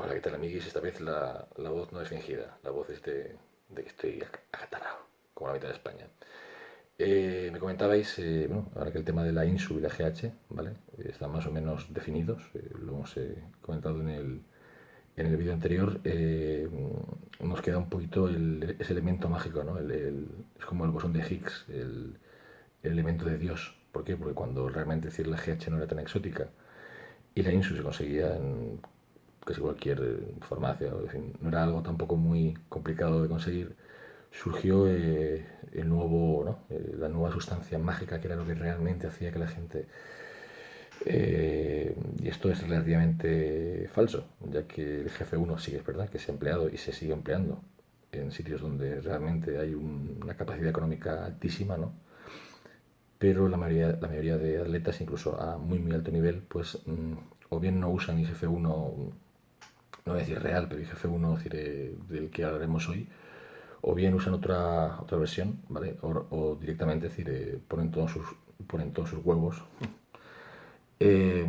Hola, ¿qué tal, amiguis? Esta vez la voz no es fingida, la voz es de que estoy acatarrado, como la mitad de España. Me comentabais, bueno, ahora que el tema de la INSU y la GH, ¿vale? Están más o menos definidos, lo hemos comentado en el vídeo anterior. Nos queda un poquito ese elemento mágico, ¿no? Es como el bosón de Higgs, el elemento de Dios. ¿Por qué? Porque cuando realmente decir la GH no era tan exótica y la INSU se conseguía en casi cualquier farmacia, en fin, no era algo tampoco muy complicado de conseguir, surgió el nuevo, ¿no? La nueva sustancia mágica que era lo que realmente hacía que la gente... y esto es relativamente falso, ya que el jefe 1 sí que es verdad que se ha empleado y se sigue empleando en sitios donde realmente hay una capacidad económica altísima, ¿no? Pero la mayoría de atletas, incluso a muy muy alto nivel, pues o bien no usan IGF-1, no voy a decir real, pero IGF-1 es decir, del que hablaremos hoy, o bien usan otra versión, ¿vale? O directamente es decir, ponen todos sus huevos eh,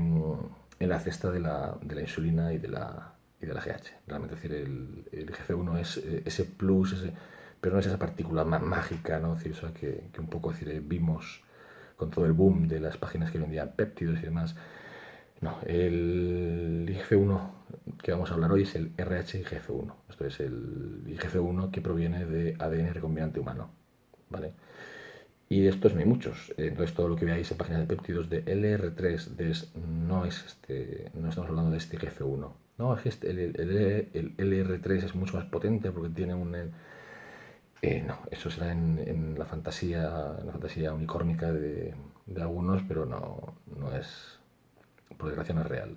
en la cesta de la insulina y de la GH. Realmente es decir, el IGF-1 es ese plus, pero no es esa partícula mágica, ¿no? Es decir, eso que un poco es decir, vimos con todo el boom de las páginas que vendían péptidos y demás. No, el IGF-1 que vamos a hablar hoy es el RH-IGF-1. Esto es el IGF-1 que proviene de ADN recombinante humano, ¿vale? Y de estos no hay muchos. Entonces todo lo que veáis en páginas de péptidos de LR3 no estamos hablando de este IGF-1. No, es que el LR3 es mucho más potente porque tiene no, eso será en la fantasía unicórnica de algunos, pero no es, por desgracia no es real.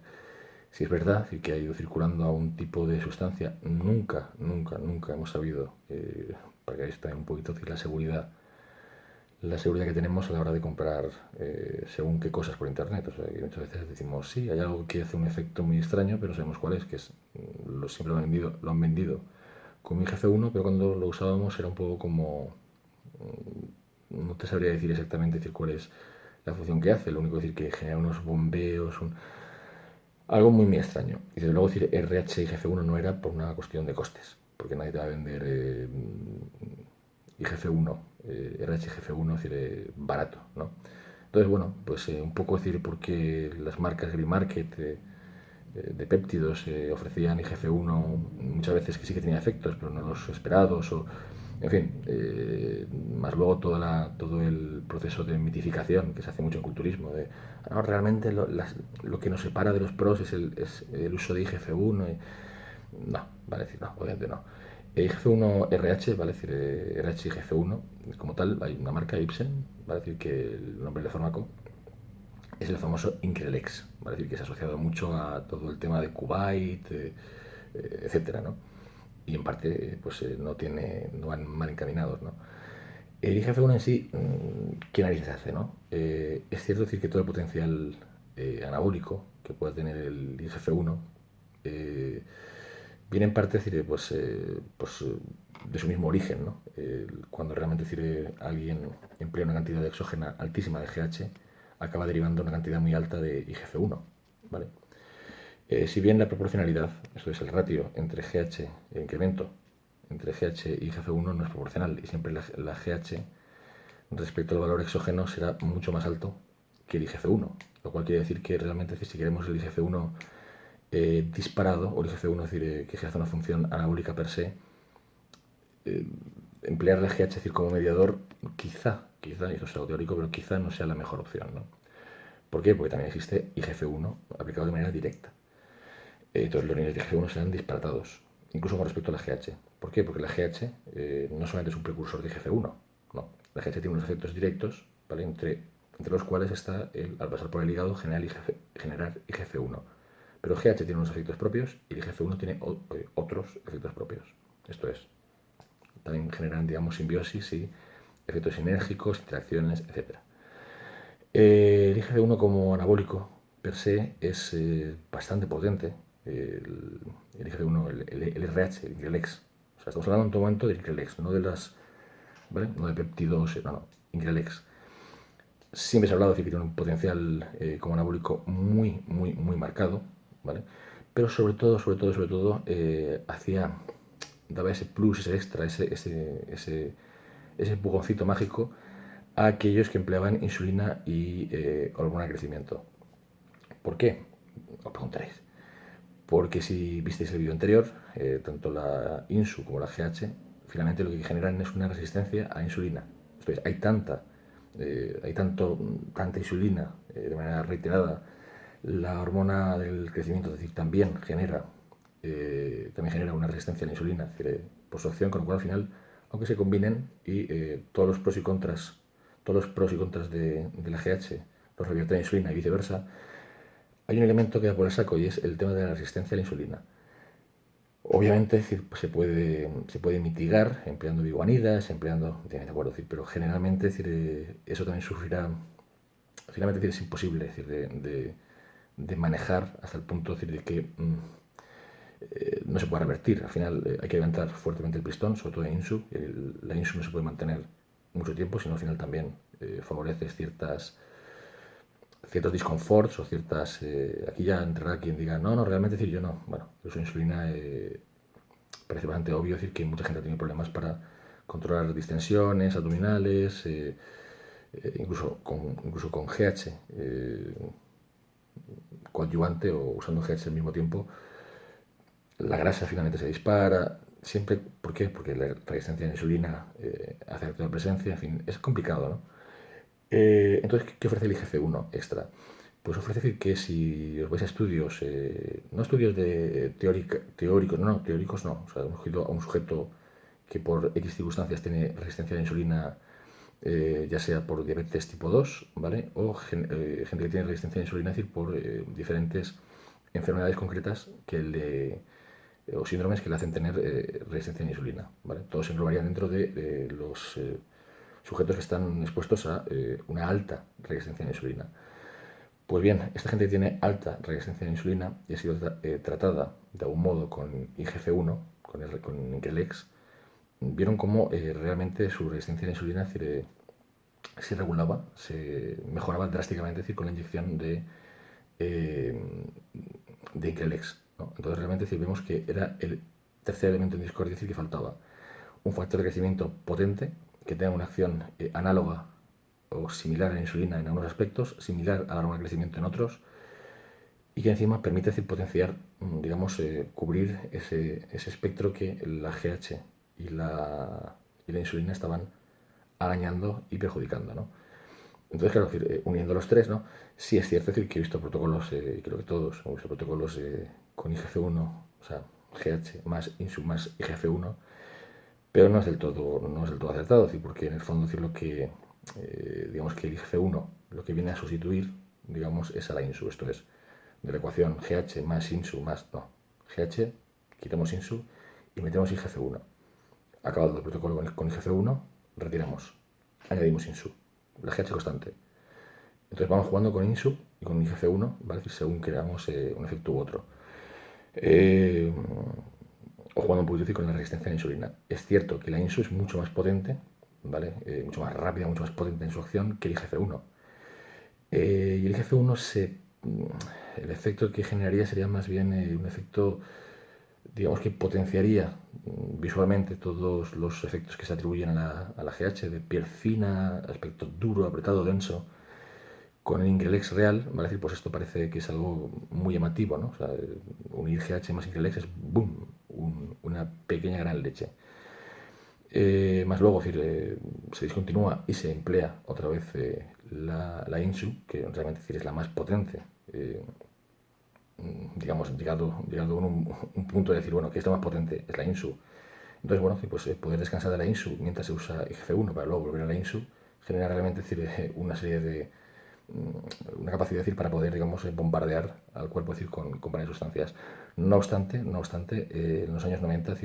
Si es verdad que ha ido circulando a un tipo de sustancia, nunca, nunca, nunca hemos sabido, para que veáis también un poquito la seguridad que tenemos a la hora de comprar según qué cosas por internet. O sea, que muchas veces decimos, sí, hay algo que hace un efecto muy extraño, pero no sabemos cuál es, siempre lo han vendido con mi jefe 1, pero cuando lo usábamos era un poco como, no te sabría decir exactamente decir cuál es la función que hace, lo único es decir que genera unos bombeos, algo muy, muy extraño. Y desde luego decir RH y jefe 1 no era por una cuestión de costes, porque nadie te va a vender IGF-1, RH GF1, es decir, barato, ¿no? Entonces, bueno, pues un poco decir porque las marcas Green Market de péptidos ofrecían IGF-1 muchas veces que sí que tenía efectos, pero no los esperados, en fin, más luego todo el proceso de mitificación que se hace mucho en culturismo, no, realmente lo que nos separa de los pros es el uso de IGF-1. No, vale decir, no, obviamente no. IGF-1 RH, vale decir, RH IGF-1, como tal, hay una marca Ipsen, vale decir que el nombre del fármaco es el famoso Increlex, vale decir que se ha asociado mucho a todo el tema de Kuwait, etcétera, ¿no? Y en parte, pues no van mal encaminados, ¿no? El IGF-1 en sí, ¿qué narices hace, no? Es cierto decir que todo el potencial anabólico que pueda tener el IGF-1 viene en parte decir, de su mismo origen, ¿no? Cuando realmente decir, alguien emplea una cantidad de exógena altísima de GH, acaba derivando una cantidad muy alta de IGF-1, ¿vale? Si bien la proporcionalidad, esto es el ratio entre GH e incremento, entre GH y IGF-1 no es proporcional y siempre la GH respecto al valor exógeno será mucho más alto que el IGF-1, lo cual quiere decir que realmente si queremos el IGF-1 disparado, o el IGF-1 es decir, que ejerce una función anabólica per se, emplear la GH decir, como mediador, quizá, y esto es algo teórico, pero quizá no sea la mejor opción, ¿no? ¿Por qué? Porque también existe IGF-1 aplicado de manera directa. Entonces los niveles de IGF-1 serán disparatados, incluso con respecto a la GH. ¿Por qué? Porque la GH no solamente es un precursor de IGF-1, no. La GH tiene unos efectos directos, ¿vale? Entre los cuales está, al pasar por el hígado, generar IGF-1. Pero GH tiene unos efectos propios y el IGF-1 tiene otros efectos propios. Esto es, también generan, digamos, simbiosis y efectos sinérgicos, interacciones, etc. El IGF-1 como anabólico per se es bastante potente. El IGF-1, el RH, el Increlex. O sea, estamos hablando en todo momento del Increlex, no de ¿vale? No de péptidos, no, Increlex. Siempre se ha hablado de que tiene un potencial como anabólico muy, muy, muy marcado, ¿vale? pero sobre todo, daba ese plus, ese extra, ese empujoncito mágico a aquellos que empleaban insulina y hormona de crecimiento. ¿Por qué? Os preguntaréis. Porque si visteis el vídeo anterior, tanto la INSU como la GH, finalmente lo que generan es una resistencia a insulina. Entonces, tanta insulina de manera reiterada. La hormona del crecimiento, es decir, también genera una resistencia a la insulina, es decir, por su acción, con lo cual al final, aunque se combinen y todos los pros y contras de la GH los revierten en insulina y viceversa, hay un elemento que da por el saco y es el tema de la resistencia a la insulina. Obviamente, es decir, pues se puede mitigar empleando biguanidas, de acuerdo, pero generalmente, eso también sufrirá. Finalmente, es imposible, de manejar hasta el punto, de que no se puede revertir. Al final hay que levantar fuertemente el pistón, sobre todo en INSU. La INSU no se puede mantener mucho tiempo, sino al final también favorece ciertos disconforts o ciertas. Aquí ya entrará quien diga, no, realmente yo no. Bueno, yo soy insulina, parece bastante obvio decir que mucha gente ha tenido problemas para controlar distensiones abdominales, incluso con GH coadyuvante o usando GH al mismo tiempo. La grasa finalmente se dispara. Siempre, ¿por qué? Porque la resistencia a la insulina hace acto de presencia, en fin, es complicado, ¿no? Entonces, ¿qué ofrece el IGF-1 extra? Pues ofrece decir que si os vais a estudios, no estudios teóricos, no, o sea, hemos cogido a un sujeto que por X circunstancias tiene resistencia a la insulina, ya sea por diabetes tipo 2, ¿vale? O gente que tiene resistencia a la insulina, es decir, por diferentes enfermedades concretas o síndromes que le hacen tener resistencia a la insulina, ¿vale? Todos se englobarían dentro de los sujetos que están expuestos a una alta resistencia a la insulina. Pues bien, esta gente que tiene alta resistencia a la insulina y ha sido tratada de algún modo con IGF-1, con Increlex, vieron cómo realmente su resistencia a la insulina se regulaba, se mejoraba drásticamente, es decir, con la inyección de Increlex, ¿no? Entonces realmente vemos que era el tercer elemento en discordia, es decir, que faltaba un factor de crecimiento potente que tenga una acción análoga o similar a la insulina en algunos aspectos, similar a la hormona de crecimiento en otros, y que encima permite potenciar, digamos, cubrir ese espectro que la GH y la insulina estaban arañando y perjudicando, ¿no? Entonces, claro, uniendo los tres, ¿no? Sí es cierto, que he visto protocolos, creo que todos hemos visto protocolos con IGF-1, o sea, GH más INSU más IGF-1, pero no es del todo acertado, porque en el fondo digamos que el IGF-1 lo que viene a sustituir, digamos, es a la INSU. Esto es, de la ecuación GH más INSU más, no, GH, quitamos INSU y metemos IGF-1. Acabado el protocolo con IGF-1, retiramos, añadimos INSU, la GH constante. Entonces vamos jugando con INSU y con IGF-1, ¿vale? Según queramos un efecto u otro. O jugando un poquito con la resistencia a la insulina. Es cierto que la INSU es mucho más potente, ¿vale? Mucho más rápida, mucho más potente en su acción que el IGF-1. Y el IGF-1 el efecto que generaría sería más bien un efecto, digamos, que potenciaría visualmente todos los efectos que se atribuyen a la GH, de piel fina, aspecto duro, apretado, denso. Con el Increlex real, ¿vale? Decir, pues esto parece que es algo muy llamativo, ¿no? O sea, unir GH más Increlex es ¡boom! Una pequeña gran leche. Más luego, se discontinúa y se emplea otra vez la INSU, que realmente es la más potente, digamos, llegado a un punto de decir, bueno, que es la más potente, es la INSU. Entonces, bueno, pues poder descansar de la INSU mientras se usa IGF-1 para luego volver a la INSU, genera realmente una serie de una capacidad para poder, digamos, bombardear al cuerpo con varias sustancias. No obstante, en los años 90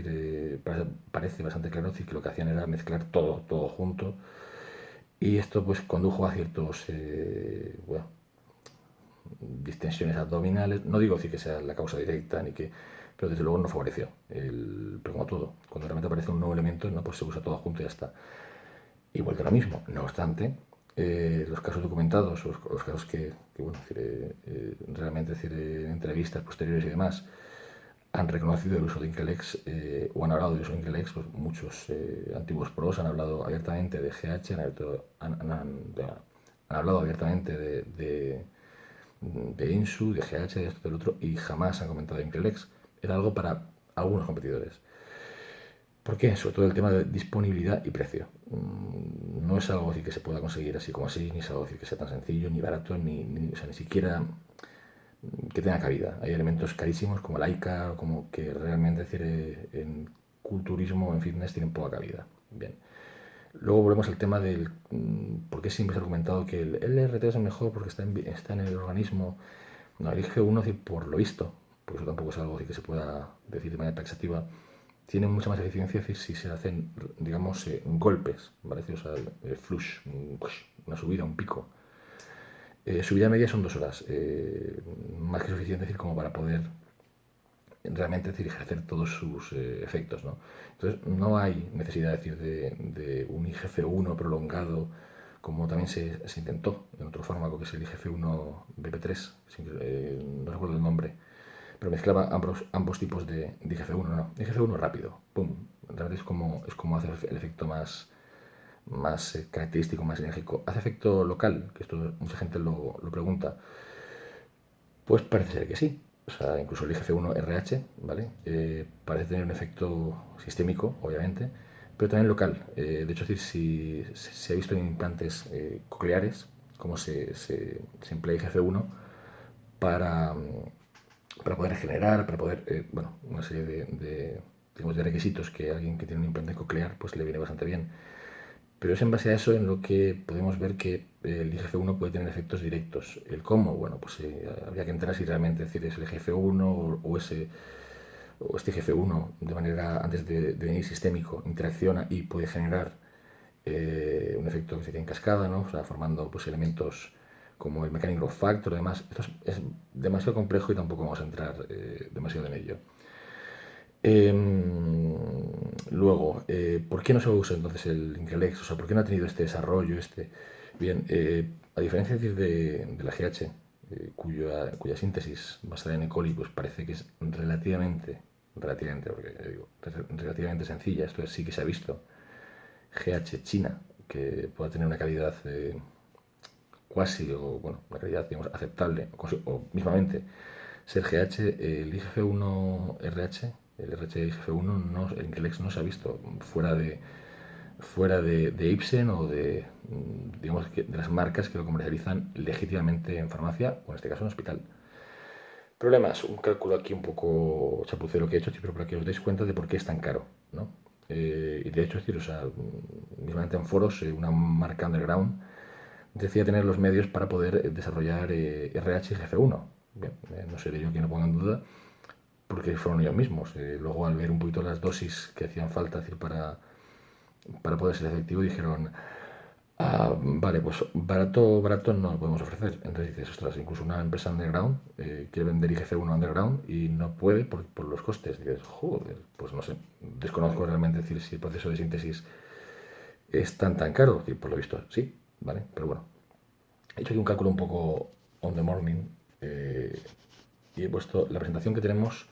parece bastante claro que lo que hacían era mezclar todo junto, y esto pues condujo a ciertos distensiones abdominales. No digo que sea la causa directa, pero desde luego no favoreció. Pero como todo, cuando realmente aparece un nuevo elemento, no, pues se usa todo junto y ya está. Igual que lo mismo. No obstante, los casos documentados, los casos que, bueno, es decir, realmente, es decir, en entrevistas posteriores y demás, han reconocido el uso de Increlex o han hablado de uso de Increlex, pues muchos antiguos pros han hablado abiertamente de GH, han hablado abiertamente de Insu, de GH, de esto, del otro, y jamás han comentado de Increlex. Era algo para algunos competidores. ¿Por qué? Sobre todo el tema de disponibilidad y precio. No es algo así que se pueda conseguir así como así, ni es algo así que sea tan sencillo, ni barato, o sea, ni siquiera que tenga cabida. Hay elementos carísimos como Laika, como que realmente, es decir, en culturismo o en fitness tienen poca cabida. Bien. Luego volvemos al tema del por qué siempre se ha argumentado que el LRT es el mejor porque está en el organismo. No, el IgG1, por lo visto, porque eso tampoco es algo así que se pueda decir de manera taxativa, tiene mucha más eficiencia si se hacen, digamos, golpes, ¿vale? O sea, flush, una subida, un pico. Subida media son 2 horas, más que suficiente, decir, como para poder realmente, decir, ejercer todos sus efectos, ¿no? Entonces no hay necesidad, decir, de un IGF-1 prolongado, como también se intentó en otro fármaco que es el IGF-1 BP3, no recuerdo el nombre, pero mezclaba ambos tipos de IGF-1, no, IGF-1 rápido, pum, realmente es como hace el efecto más característico, más enérgico. ¿Hace efecto local? Que esto mucha gente lo pregunta. Pues parece ser que sí. O sea, incluso el IGF-1 RH, ¿vale? Parece tener un efecto sistémico, obviamente, pero también local. De hecho, es decir, si se ha visto en implantes cocleares cómo se emplea IGF-1 para, para poder generar, para poder, bueno, una serie digamos, de requisitos que a alguien que tiene un implante coclear pues le viene bastante bien. Pero es en base a eso en lo que podemos ver que el IGF-1 puede tener efectos directos. ¿El cómo? Bueno, pues habría que entrar si realmente, es decir, es el IGF-1 o este IGF-1 de manera, antes de venir sistémico, interacciona y puede generar un efecto que se tiene en cascada, ¿no? O sea, formando pues, elementos como el Mechanic Growth Factor, además, esto es demasiado complejo y tampoco vamos a entrar demasiado en ello. Luego, ¿por qué no se usa entonces el Increlex? O sea, ¿por qué no ha tenido este desarrollo? Bien, a diferencia de la GH, cuya síntesis basada en E. coli pues parece que es relativamente, porque digo, relativamente sencilla, esto sí que se ha visto, GH China, que pueda tener una calidad cuasi, o bueno, una calidad, digamos, aceptable, o mismamente ser GH, el IGF-1 RH, el RH IGF-1, no, el Increlex no se ha visto fuera de Ipsen o de, digamos, de las marcas que lo comercializan legítimamente en farmacia o en este caso en hospital. Problemas, un cálculo aquí un poco chapucero que he hecho, pero para que os deis cuenta de por qué es tan caro, ¿no? Y de hecho, es decir, o sea, mismamente en foros, una marca underground decía tener los medios para poder desarrollar RH y GF1. Bien, no seré yo quien lo ponga en duda, porque fueron ellos mismos. Luego, al ver un poquito las dosis que hacían falta, decir, para poder ser efectivo, dijeron, vale, pues barato no lo podemos ofrecer. Entonces dices, ostras, incluso una empresa underground quiere vender IGF-1 underground y no puede por los costes. Dices, joder, pues no sé, desconozco realmente decir si el proceso de síntesis es tan caro. Decir, por lo visto, sí, ¿vale? Pero bueno, he hecho aquí un cálculo un poco on the morning y he puesto la presentación que tenemos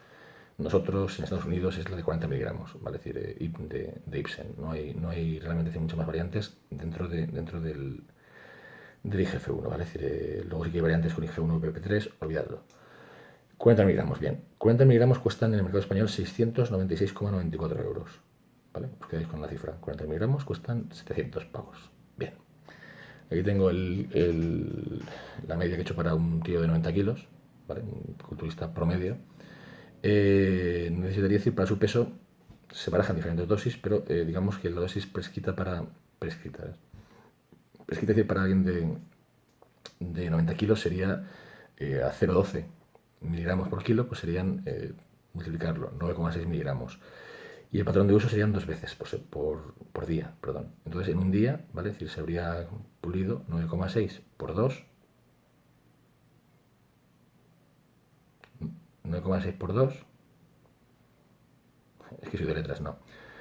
nosotros en Estados Unidos es la de 40 miligramos, ¿vale? Es decir, de Ipsen. No hay realmente muchas más variantes dentro del IGF-1, ¿vale? Es decir, luego sí que hay variantes con IGF-1 y PP3, olvidadlo. 40 miligramos, bien. 40 miligramos cuestan en el mercado español 696,94 euros, ¿vale? Os quedáis con la cifra. 40 miligramos cuestan 700 pavos. Bien. Aquí tengo la media que he hecho para un tío de 90 kilos, ¿vale? Un culturista promedio. Necesitaría decir, para su peso se barajan diferentes dosis, pero digamos que la dosis prescrita decir, para alguien de 90 kilos sería a 0,12 miligramos por kilo, pues serían multiplicarlo, 9,6 miligramos. Y el patrón de uso serían 2 veces por día, perdón. Entonces, en un día, ¿vale? Es decir, se habría pulido 9,6 por 2, 9,6 por 2, es que soy de letras, no.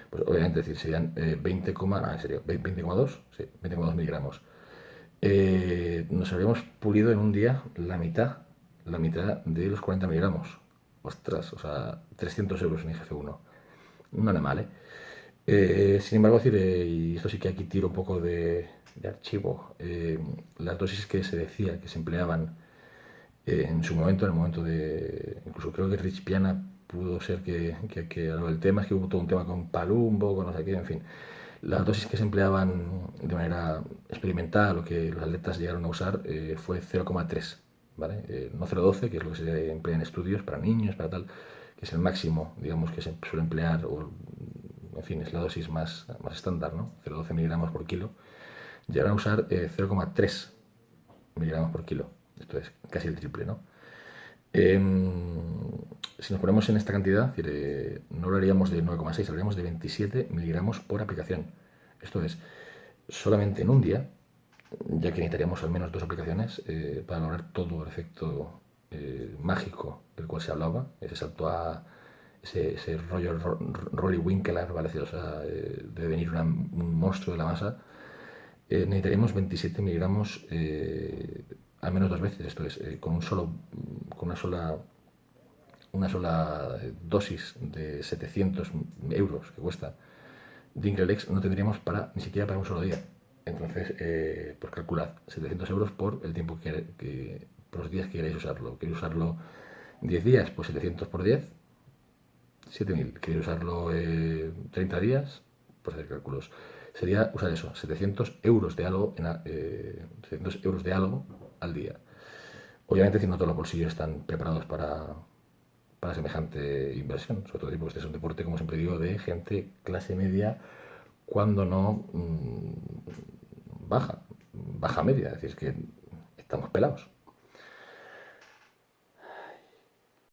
Pues obviamente, decir, serían 20,2, sí, 20,2 miligramos. nos habríamos pulido en un día la mitad de los 40 miligramos. Ostras, o sea, 300 euros en IGF-1. No es mal, ¿eh? Sin embargo, decir, y esto sí que aquí tiro un poco de archivo, las dosis que se decía que se empleaban en su momento, en el momento de. Incluso creo que Rich Piana pudo ser que algo del tema, es que hubo todo un tema con Palumbo, con no sé qué, en fin. Las dosis que se empleaban de manera experimental o que los atletas llegaron a usar fue 0,3, ¿vale? No 0,12, que es lo que se emplea en estudios para niños, para tal, que es el máximo, digamos, que se suele emplear, o en fin, es la dosis más estándar, ¿no? 0,12 miligramos por kilo. Llegaron a usar 0,3 miligramos por kilo. Esto es casi el triple, ¿no? Si nos ponemos en esta cantidad, no hablaríamos de 9,6, hablaríamos de 27 miligramos por aplicación. Esto es, solamente en un día, ya que necesitaríamos al menos 2 aplicaciones para lograr todo el efecto mágico del cual se hablaba, ese salto a ese rollo Rolly Winkler, ¿vale? O sea, de venir un monstruo de la masa, necesitaríamos 27 miligramos al menos 2 veces. Esto es, con una sola dosis de 700 euros que cuesta de Increlex no tendríamos ni siquiera para un solo día. Entonces, pues calculad, 700 euros por el tiempo por los días que queráis usarlo. ¿Queréis usarlo 10 días? Pues 700 por 10, 7.000. ¿Queréis usarlo 30 días? Pues hacer cálculos. Sería usar eso, 700 euros de algo, 700 euros de algo al día. Obviamente, si no todos los bolsillos están preparados para semejante inversión, sobre todo porque este es un deporte, como siempre digo, de gente clase media, cuando no baja media, es decir, es que estamos pelados.